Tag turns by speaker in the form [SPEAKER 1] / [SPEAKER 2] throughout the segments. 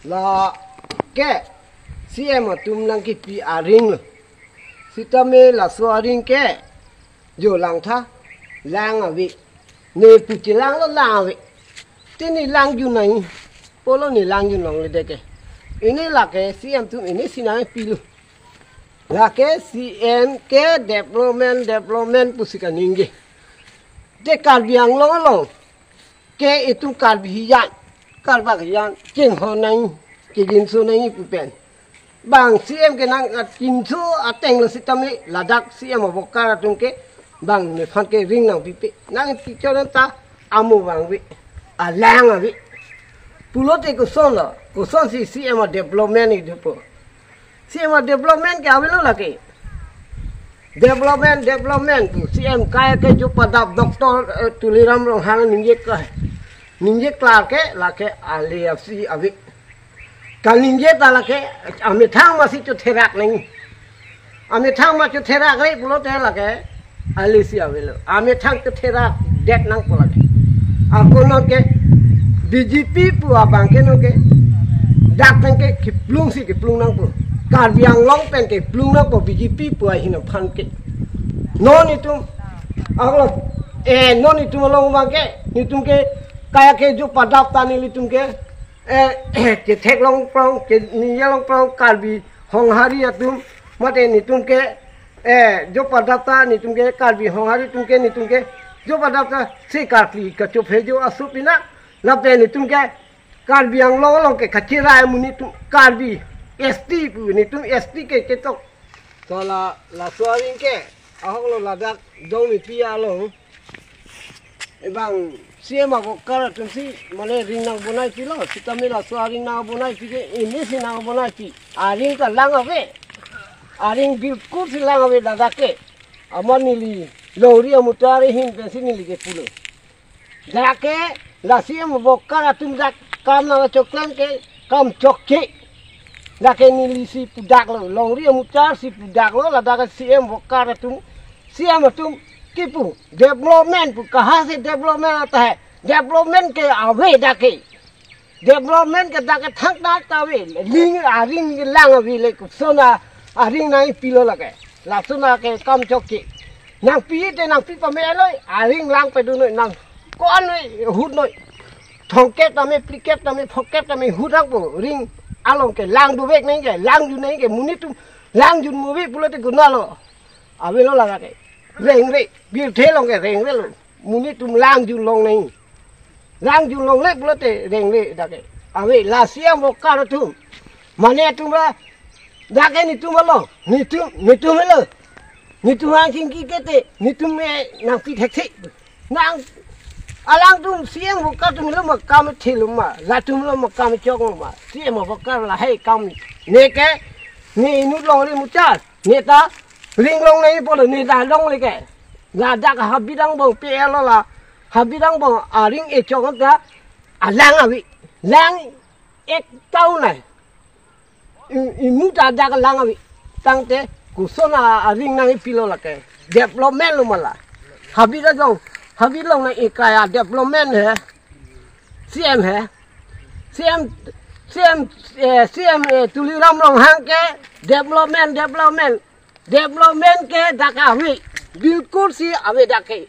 [SPEAKER 1] la ke CM tum lang ki pi a ring lo sitame la so ring ke jo lang tha lang a wi ne pu chi lang lo lang wi tini lang ju nai polo ni lang ju nong le de ke ini la ke CM tum ini sinang pi lo la ke CM ke development pusika ninge de kar biang lo ke itu kar biyan kar ba yan jing ho nai ke jin su nai pu pen bang CM ke nang kim su ateng lo sitame ladak CM bokar tung ke bang ne phan ke ring nang pi pe nang pi cho ta amu bang wi a lang a wi pulo te ko son si CM development ni de po CM development ke avelo la ke development tu CM kaya ke jo padap doktor tuliram rong hang ninje klar ke la ke ali afsi avik kal ninje ta la ke ame thang ma si chu therak nang ame thang ma chu therak re pulo te la ke ali si avelo ame thang te therak det nang pola ke akono ke BJP pu abang ke no ke dak tang ke kiplung nang pu kar biang long pen ke plung nang po BJP pu hin phan ke non itu aglo non itu long ma ke nitum ke kaya ke jo padap tani litum ke ke thek long prong ke ni long prong kalbi hong hari atum mate nitum ke jo padap ta nitum ke kalbi hong hari tum ke nitum ke jo padap ta se karpi ka cho phejo asupina lape nitum ke kalbi ang long ke khachira muni tum kalbi ST pu nitum ST ke tok tola la suaring ke aholo ladak dong mi pia long ebang CM ko kar tum si mane ring nang bonai pi lo sitame la suaring nang bonai pi ke ini si nang bonai pi aring ka lang ave aring bilkul si lang ave ladak ke amani li lori amutare hin pensin li ke pulo dake la CM bo kar tum dak kam na choklan ke kam chokke dake ni li si pudak lo lori amutar si pudak lo ladak CM bo kar tum CM tum किपू डेवलपमेंट कहाँ से डेवलपमेंट आता है डेवलपमेंट के आवे डाके डेवलपमेंट के डाके थक ना तावे लिंग आरिंग लांग अभी ले सोना आरिंग नहीं पीलो लगे लासुना के कम चौकी नंग पी पमे लो आरिंग लांग पे दो नंग कौन हुड नो ठोके तमे प्लिकेट तमे फोके तमे हुडक बो रिंग आलों के लांग दो बेक नहीं के लांग जू नहीं के मुनी तुम लांग जू मूवी पुलो ते गुना लो अभी लो लगा के rèn đấy biểu thế lòng cái rèn đấy muốn tum lang ju long này lang ju long đấy bữa thế rèn đấy đặc cái à vậy là xem một cái đó tum mà nè tum là đặc cái ni tum lo ni tum lo ni tum hàng kinh cái thế ni tum mẹ nàng phi thạch thị nàng lang tum xem một cái tum lo mà cam thì lo mà là tum lo mà cam cho con mà xem một cái là hay cam nè cái ni nút long đi một chút nè ta ring long này bỏ ni là long này cái là đã cả habit đang bong pe là habit đang bong ring e cho con ta lang à vị lang et tao này mu ta đã cả lang à vị tăng thế cú số là ring năng pilo là cái development luôn mà là habit long này cái development है CM है CM tuli ram long hang cái development के डाका हुई बिल्कुल सी अवे डाके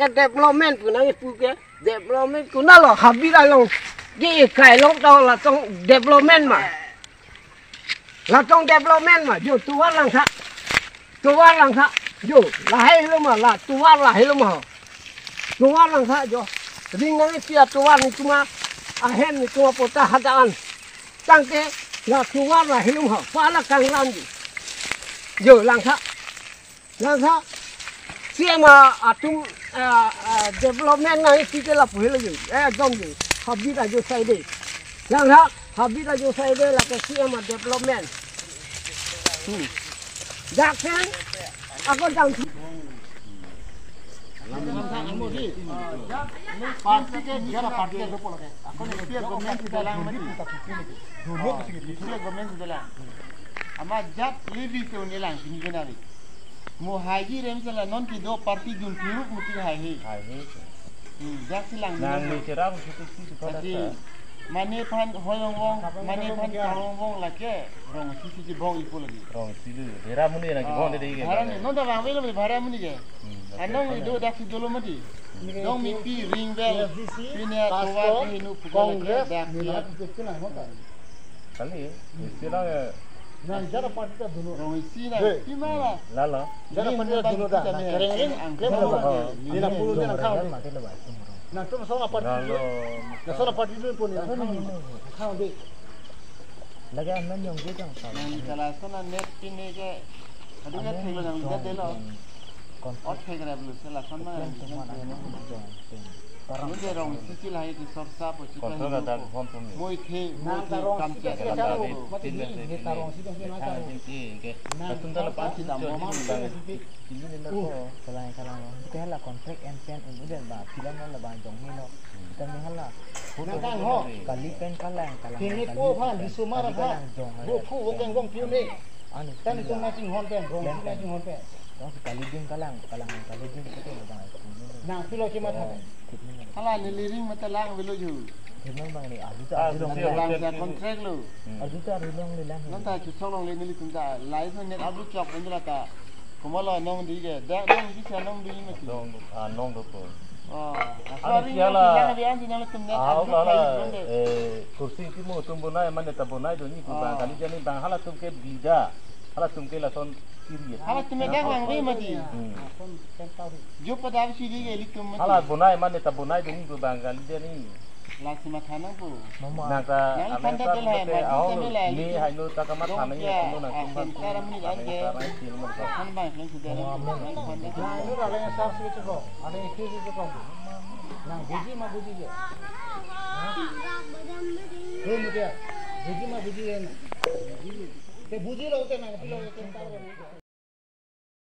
[SPEAKER 1] डेवलपमेंट पुना ये पुके डेवलपमेंट कुना लो हबी ला लो ये काय लो तो ला तो डेवलपमेंट मा जो तुवा लंग था जो ला है लो मा ला तुवा ला है लो मा तुवा लंग था जो रिंग नंगे पिया तुवा नि तुमा अहेन नि तुवा पोता हदान तंके là thu hoa là hình hở phá là càng lan gì giờ lang thác xem mà tum development này thì cái là phải là gì dòng gì hợp biết là vô xây đi lang thác hợp biết là vô xây đây là cái xem mà development đặc sản con đang parti ke jara parti ke dopo lagi. Aku ni setiap government kita lang mari kita kini. Dulu setiap government kita lang. Ama jat levi ke ni lang kini kena ni. Mo haji rem sala non ki do parti jun piru muti hai.
[SPEAKER 2] Jak silang
[SPEAKER 3] Nang ni cerah situ situ pada
[SPEAKER 2] Jadi mane pan hoyong wong mane pan kalong wong lake rong sisi bong ipo lagi.
[SPEAKER 3] rong situ. Dera muni nak bon de ke.
[SPEAKER 2] Bharan no da bang velo bhara muni ke. Anong ni do dak si dolo mati. Dong mi pi ring bell. Pinya towa hinu
[SPEAKER 1] Congress
[SPEAKER 2] dak
[SPEAKER 1] मिला किसके ना होता
[SPEAKER 3] Kali istilah
[SPEAKER 1] ना जरा पार्टी का दोनों
[SPEAKER 2] rong isi na pimala.
[SPEAKER 3] lala.
[SPEAKER 1] जरा पार्टी का दोनों दा करेंगे
[SPEAKER 2] angkat
[SPEAKER 1] नीला पुरुष ने खाओ ना तुम सोना पार्टी
[SPEAKER 3] Lalu
[SPEAKER 1] ना सोना पार्टी में पुनी खाओ दे
[SPEAKER 4] lagi aman yang gitu kan
[SPEAKER 2] Nang kala sana net pine ke. Aduga thelo nang da delo. Ot thegara blu sela sana. Mungkin rong sisi lah itu sorsa po cita.
[SPEAKER 3] kontrol ada kontrol ni.
[SPEAKER 2] Moi the
[SPEAKER 1] Nang tarong
[SPEAKER 2] kamca.
[SPEAKER 1] sisi
[SPEAKER 3] Ada
[SPEAKER 1] tahu
[SPEAKER 3] di
[SPEAKER 1] mati
[SPEAKER 3] tindak
[SPEAKER 1] ni
[SPEAKER 3] saya.
[SPEAKER 1] tarong sisi kan
[SPEAKER 3] Ah, sisi ke. Betul tak lepas
[SPEAKER 2] Pasti
[SPEAKER 3] itu
[SPEAKER 2] dah
[SPEAKER 3] jadi
[SPEAKER 2] mau
[SPEAKER 3] bang.
[SPEAKER 4] ini nila ko kalang itu hala contract and pen udah ba film na ba jong ni no kita ni hala
[SPEAKER 1] Nang kang ho
[SPEAKER 4] kali pen kalang
[SPEAKER 1] kini po pan di sumara ha bu pu wong wong piu ni
[SPEAKER 4] anu
[SPEAKER 1] kan itu nasi hon pen rong nasi hon pen
[SPEAKER 4] oh kali din kalang kali din kita ba
[SPEAKER 1] nang pilo cuma tha
[SPEAKER 2] Hala ni liring mata lang velo ju.
[SPEAKER 4] Hilong bang ni alu
[SPEAKER 3] Ah,
[SPEAKER 4] ta
[SPEAKER 3] siap.
[SPEAKER 2] Lang sa contract lo.
[SPEAKER 4] alu ta hilong ni lang
[SPEAKER 2] Nanta chu solong le ni tunta lai so net abdu chok pendra ta. Kumala nong di ke. Da nong di sa nong di mati.
[SPEAKER 3] Dong nong do ko.
[SPEAKER 2] Oh,
[SPEAKER 3] Anu
[SPEAKER 2] sorry
[SPEAKER 3] siala.
[SPEAKER 2] lang bi anji nang tum net
[SPEAKER 3] Ah,
[SPEAKER 2] abdu
[SPEAKER 3] lala.
[SPEAKER 2] kai
[SPEAKER 3] Kursi ki mo tumbo na man ta bonai do ni ku bang kali jani bang hala tum ke bida. Hala tum ke la son kiri.
[SPEAKER 2] Hala tume dak lang we mati.
[SPEAKER 1] kon pen tahu
[SPEAKER 2] Jo padav si di ke litum mati.
[SPEAKER 3] Hala bonai man ta bonai do ni ku bang kali jani.
[SPEAKER 2] Lasi mathana po.
[SPEAKER 4] mama
[SPEAKER 3] Naka
[SPEAKER 2] Yang
[SPEAKER 3] ame
[SPEAKER 2] pandai
[SPEAKER 3] ta
[SPEAKER 2] tu lah,
[SPEAKER 3] te
[SPEAKER 2] mati
[SPEAKER 3] au
[SPEAKER 2] sama lah.
[SPEAKER 3] ni hai no ta kama thana ni
[SPEAKER 2] Dong
[SPEAKER 3] no na
[SPEAKER 2] ya,
[SPEAKER 3] kum ba
[SPEAKER 2] sekarang ni kan ke. Kan bang kan sudah.
[SPEAKER 1] nah itu ada yang sar sih tu kok ada yang kiri tu kok nah buji mah buji je हे मुझे बुजी मा बुजी है ना ते बुजी लोग ते ना पीलो ते